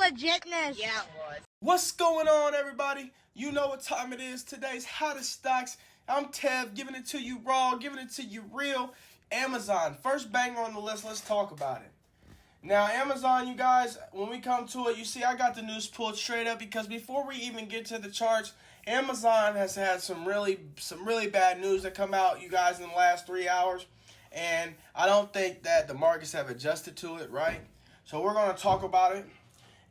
legitness. Yeah, it was. What's going on, everybody? You know what time it is. Today's hottest stocks. I'm Tev, giving it to you raw, giving it to you real. Amazon, first banger on the list. Let's talk about it. Now, Amazon, you guys, when we come to it, you see I got the news pulled straight up because before we even get to the charts, Amazon has had some really bad news that come out, you guys, in the last 3 hours. And I don't think that the markets have adjusted to it, right? So we're going to talk about it.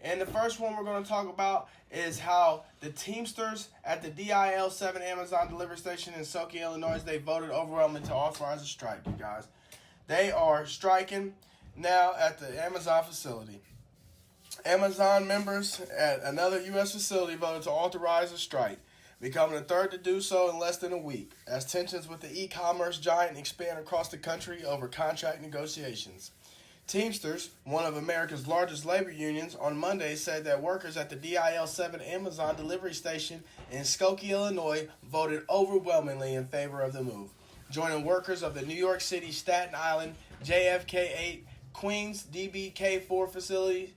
And the first one we're going to talk about is how the Teamsters at the DIL-7 Amazon delivery station in Skokie, Illinois, they voted overwhelmingly to authorize a strike, you guys. They are striking now at the Amazon facility. Amazon members at another U.S. facility voted to authorize a strike, becoming the third to do so in less than a week, as tensions with the e-commerce giant expand across the country over contract negotiations. Teamsters, one of America's largest labor unions, on Monday said that workers at the DIL-7 Amazon delivery station in Skokie, Illinois, voted overwhelmingly in favor of the move, joining workers of the New York City, Staten Island, JFK 8, Queens DBK4 facility,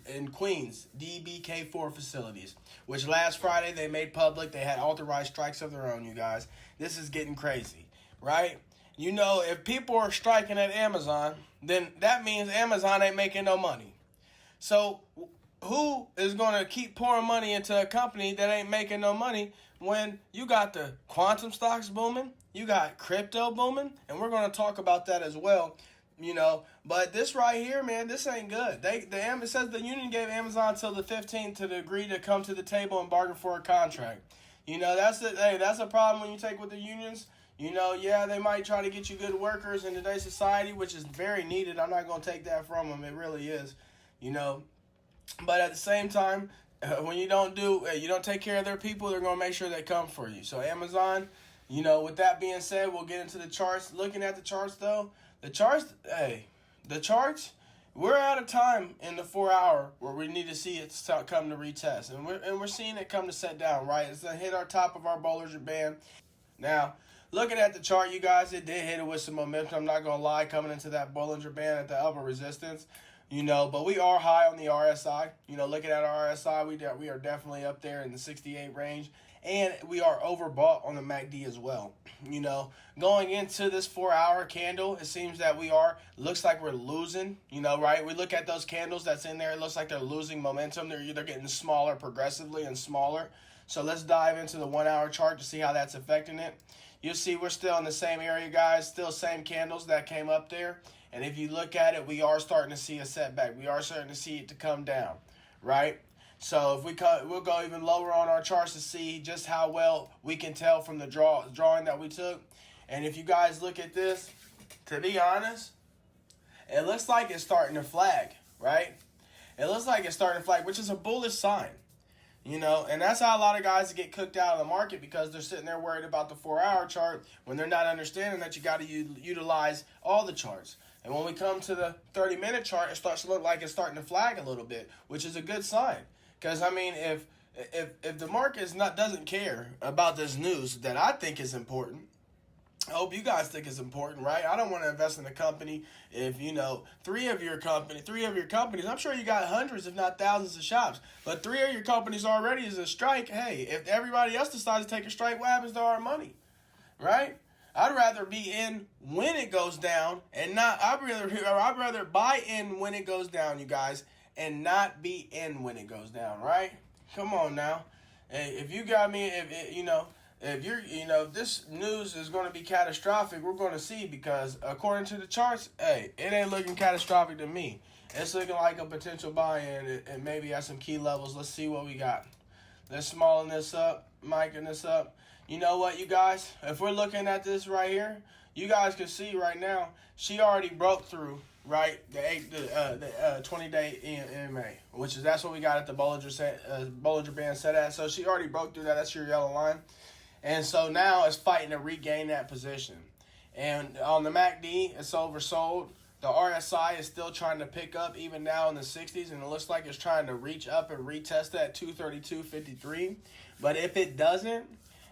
in Queens DBK4 facilities, which last Friday they made public. They had authorized strikes of their own, you guys. This is getting crazy, right? You know, if people are striking at Amazon, then that means Amazon ain't making no money. So who is going to keep pouring money into a company that ain't making no money when you got the quantum stocks booming, you got crypto booming, and we're going to talk about that as well, you know. But this right here, man, this ain't good. It says the union gave Amazon till the 15th to agree to come to the table and bargain for a contract. You know, that's a problem when you take with the unions. You know, yeah, they might try to get you good workers in today's society, which is very needed. I'm not going to take that from them. It really is, you know. But at the same time, when you don't take care of their people, they're going to make sure they come for you. So Amazon, you know, with that being said, we'll get into the charts. Looking at the charts, though, the charts, we're out of time in the 4 hour where we need to see it come to retest. And we're seeing it come to set down, right? It's going to hit our top of our Bollinger Band. Now, looking at the chart, you guys, it did hit it with some momentum. I'm not going to lie, coming into that Bollinger Band at the upper resistance, you know, but we are high on the RSI. You know, looking at our RSI, we are definitely up there in the 68 range, and we are overbought on the MACD as well. You know, going into this 4 hour candle, it seems that looks like we're losing, you know, right? We look at those candles that's in there, it looks like they're losing momentum. They're either getting smaller progressively and smaller. So let's dive into the 1 hour chart to see how that's affecting it. You'll see we're still in the same area, guys. Still same candles that came up there. And if you look at it, we are starting to see a setback. We are starting to see it to come down, right? So if we'll go even lower on our charts to see just how well we can tell from the drawing that we took. And if you guys look at this, to be honest, it looks like it's starting to flag, right? It looks like it's starting to flag, which is a bullish sign. You know, and that's how a lot of guys get cooked out of the market, because they're sitting there worried about the 4 hour chart when they're not understanding that you got to utilize all the charts. And when we come to the 30-minute chart, it starts to look like it's starting to flag a little bit, which is a good sign. Because, I mean, if the market doesn't care about this news that I think is important, I hope you guys think it's important, right? I don't want to invest in a company if, you know, three of your companies, I'm sure you got hundreds, if not thousands of shops, but 3 of your companies already is a strike. Hey, if everybody else decides to take a strike, what happens to our money, right? I'd rather be in when it goes down and not, I'd rather buy in when it goes down, you guys, and not be in when it goes down, right? Come on now. Hey, if you got me, if this news is going to be catastrophic, we're going to see, because according to the charts, hey, it ain't looking catastrophic to me. It's looking like a potential buy-in, and maybe at some key levels. Let's see what we got. Let's smallen this up, micing this up. You know what, you guys? If we're looking at this right here, you guys can see right now, she already broke through, right, the 20-day EMA, that's what we got at the Bollinger Band set at. So she already broke through that. That's your yellow line. And so now it's fighting to regain that position. And on the MACD, it's oversold. The RSI is still trying to pick up even now in the 60s, and it looks like it's trying to reach up and retest that 232.53. But if it doesn't,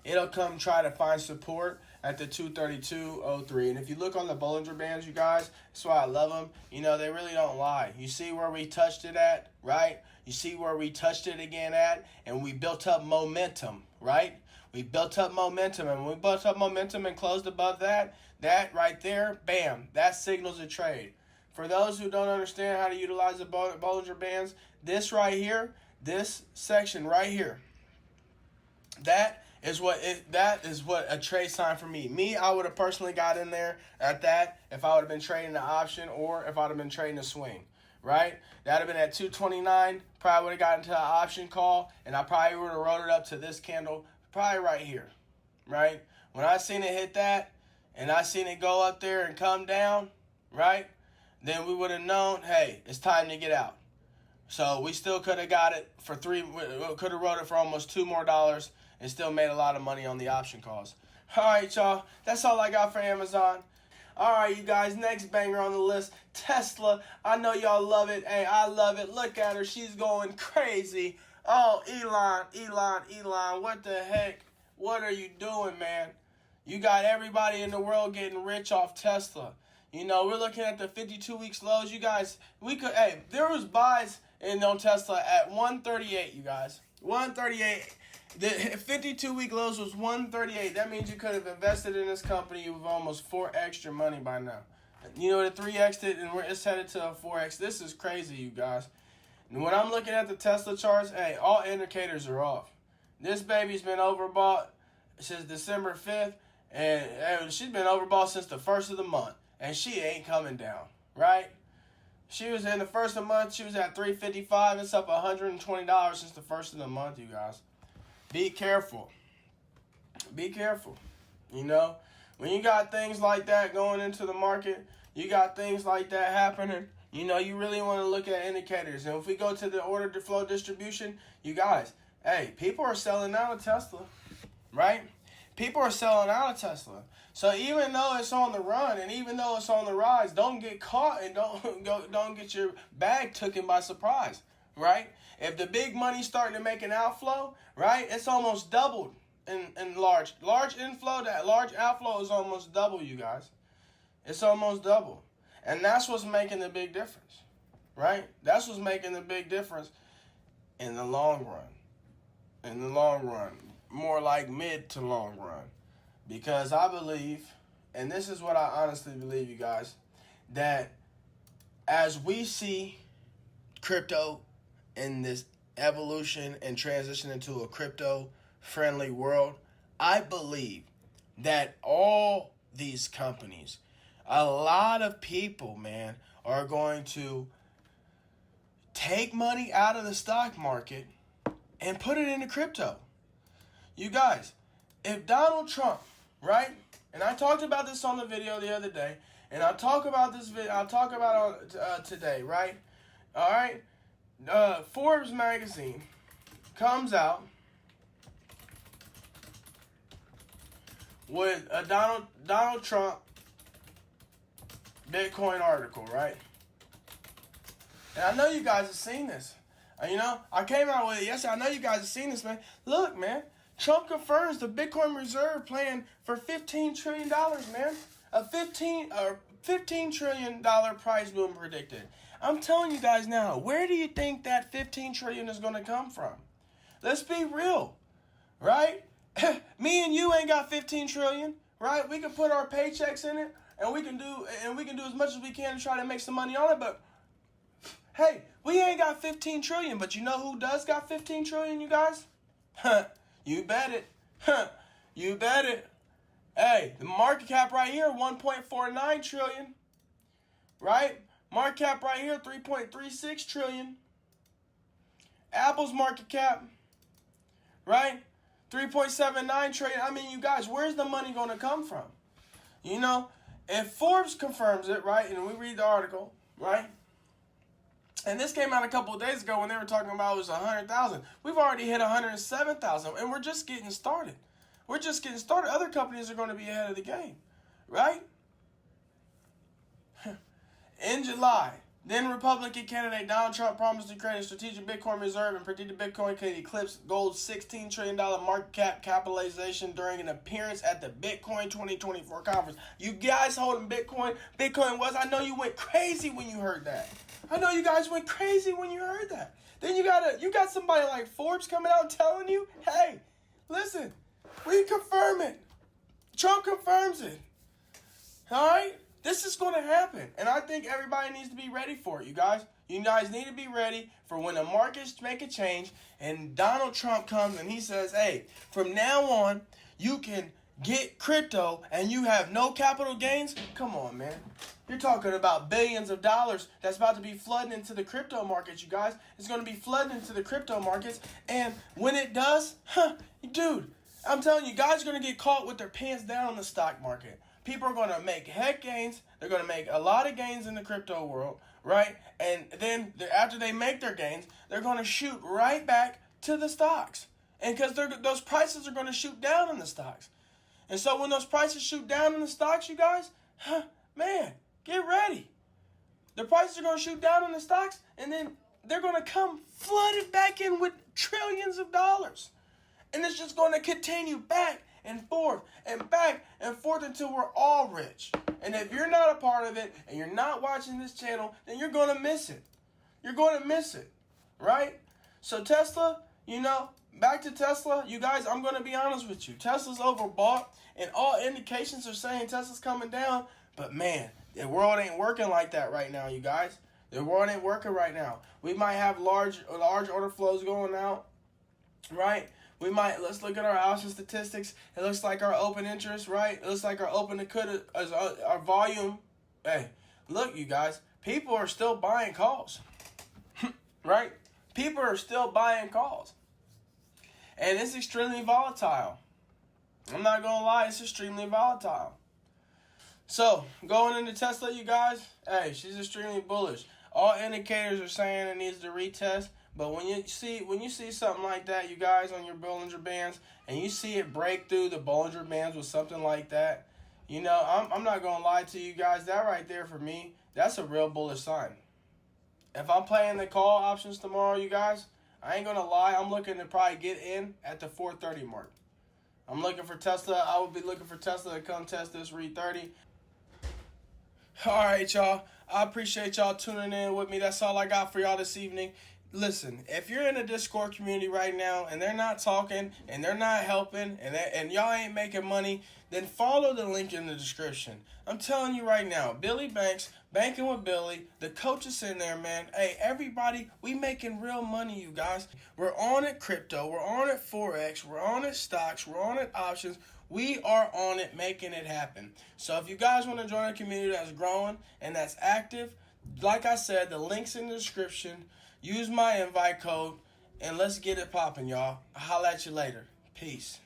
it'll come try to find support at the 232.03. And if you look on the Bollinger Bands, you guys, that's why I love them. You know, they really don't lie. You see where we touched it at, right? You see where we touched it again at, and we built up momentum, right? We built up momentum, and when we built up momentum and closed above that right there, bam, that signals a trade. For those who don't understand how to utilize the Bollinger Bands, this right here, this section right here, that is what a trade sign for me. Me, I would have personally got in there at that if I would have been trading the option or if I would have been trading the swing, right? That would have been at 229. Probably would have gotten to the option call, and I probably would have rolled it up to this candle, probably right here, right? When I seen it hit that, and I seen it go up there and come down, right? Then we would have known, hey, it's time to get out. So we still could have got it for could have wrote it for almost $2 more and still made a lot of money on the option calls. All right, y'all. That's all I got for Amazon. All right, you guys. Next banger on the list, Tesla. I know y'all love it. Hey, I love it. Look at her. She's going crazy. Oh, Elon. What the heck? What are you doing, man? You got everybody in the world getting rich off Tesla. You know, we're looking at the 52 weeks lows. You guys, there was buys on Tesla at 138, you guys. 138. The 52-week lows was 138. That means you could have invested in this company with almost 4x your money by now. You know, the 3x it, and it's headed to a 4x. This is crazy, you guys. And when I'm looking at the Tesla charts, hey, all indicators are off. This baby's been overbought since December 5th, and she's been overbought since the first of the month. And she ain't coming down, right? She was in the first of the month, she was at $355. It's up $120 since the first of the month, you guys. Be careful. Be careful. You know, when you got things like that going into the market, you got things like that happening, you know, you really want to look at indicators. And if we go to the order to flow distribution, you guys, hey, people are selling out of Tesla, right? People are selling out of Tesla. So even though it's on the run and even though it's on the rise, don't get caught and don't get your bag taken by surprise, right? If the big money's starting to make an outflow, right, it's almost doubled in large inflow. That large outflow is almost double, you guys. It's almost double. And that's what's making the big difference, right? That's what's making the big difference in the long run. In the long run. More like mid to long run. Because I believe, and this is what I honestly believe, you guys, that as we see crypto in this evolution and transition into a crypto-friendly world, I believe that all these companies, a lot of people, man, are going to take money out of the stock market and put it into crypto. You guys, if Donald Trump, right, and I talked about this on the video the other day, and I'll talk about it today, right? All right? Forbes magazine comes out with a Donald Trump Bitcoin article, right? And I know you guys have seen this. You know, I came out with it yesterday. I know you guys have seen this, man. Look, man. Trump confirms the Bitcoin reserve plan for $15 trillion, man. A $15 trillion price boom predicted. I'm telling you guys now, where do you think that $15 trillion is going to come from? Let's be real, right? Me and you ain't got $15 trillion, right? We can put our paychecks in it, and we can do as much as we can to try to make some money on it. But hey, we ain't got $15 trillion. But you know who does got $15 trillion, you guys? You bet it. You bet it. Hey, the market cap right here, 1.49 trillion. Right? Market cap right here, 3.36 trillion. Apple's market cap, right? 3.79 trillion. I mean, you guys, where's the money going to come from? You know, if Forbes confirms it, right, and we read the article, right? And this came out a couple of days ago when they were talking about it was 100,000. We've already hit 107,000, and we're just getting started. We're just getting started. Other companies are going to be ahead of the game, right? In July, Then Republican candidate Donald Trump promised to create a strategic Bitcoin reserve and predicted Bitcoin could eclipse gold's $16 trillion market capitalization during an appearance at the Bitcoin 2024 conference. You guys holding Bitcoin? Bitcoin was. I know you went crazy when you heard that. I know you guys went crazy when you heard that. Then you got somebody like Forbes coming out and telling you, hey, listen, we confirm it. Trump confirms it. All right? This is going to happen, and I think everybody needs to be ready for it, you guys. You guys need to be ready for when the markets make a change and Donald Trump comes and he says, hey, from now on, you can get crypto and you have no capital gains. Come on, man. You're talking about billions of dollars that's about to be flooding into the crypto markets, you guys. It's going to be flooding into the crypto markets, and when it does, dude, I'm telling you, guys are going to get caught with their pants down on the stock market. People are going to make heck gains. They're going to make a lot of gains in the crypto world, right? And then after they make their gains, they're going to shoot right back to the stocks. And because those prices are going to shoot down in the stocks. And so when those prices shoot down in the stocks, you guys, man, get ready. The prices are going to shoot down in the stocks, and then they're going to come flooded back in with trillions of dollars. And it's just going to continue back and forth and back and forth until we're all rich. And if you're not a part of it and you're not watching this channel, then you're going to miss it. You're going to miss it, right? So Tesla, back to Tesla, you guys, I'm going to be honest with you. Tesla's overbought, and all indications are saying Tesla's coming down. But man, the world ain't working like that right now, you guys. The world ain't working right now. We might have large order flows going out, right? Let's look at our option statistics. It looks like our open interest, right? It looks like our open to could, our volume. Hey, look, you guys, people are still buying calls, right? People are still buying calls. And it's extremely volatile. I'm not going to lie, it's extremely volatile. So, going into Tesla, you guys, hey, she's extremely bullish. All indicators are saying it needs to retest. But when you see something like that, you guys, on your Bollinger Bands, and you see it break through the Bollinger Bands with something like that, I'm not going to lie to you guys. That right there, for me, that's a real bullish sign. If I'm playing the call options tomorrow, you guys, I ain't going to lie. I'm looking to probably get in at the 430 mark. I'm looking for Tesla. I would be looking for Tesla to come test this REIT 30. All right, y'all. I appreciate y'all tuning in with me. That's all I got for y'all this evening. Listen, if you're in a Discord community right now and they're not talking and they're not helping and y'all ain't making money, then follow the link in the description. I'm telling you right now, Billy Banks, Banking with Billy, the coach is in there, man. Hey, everybody, we making real money, you guys. We're on it crypto, we're on it Forex, we're on it stocks, we're on it options. We are on it making it happen. So if you guys want to join a community that's growing and that's active, like I said, the link's in the description. Use my invite code, and let's get it popping, y'all. I'll holla at you later. Peace.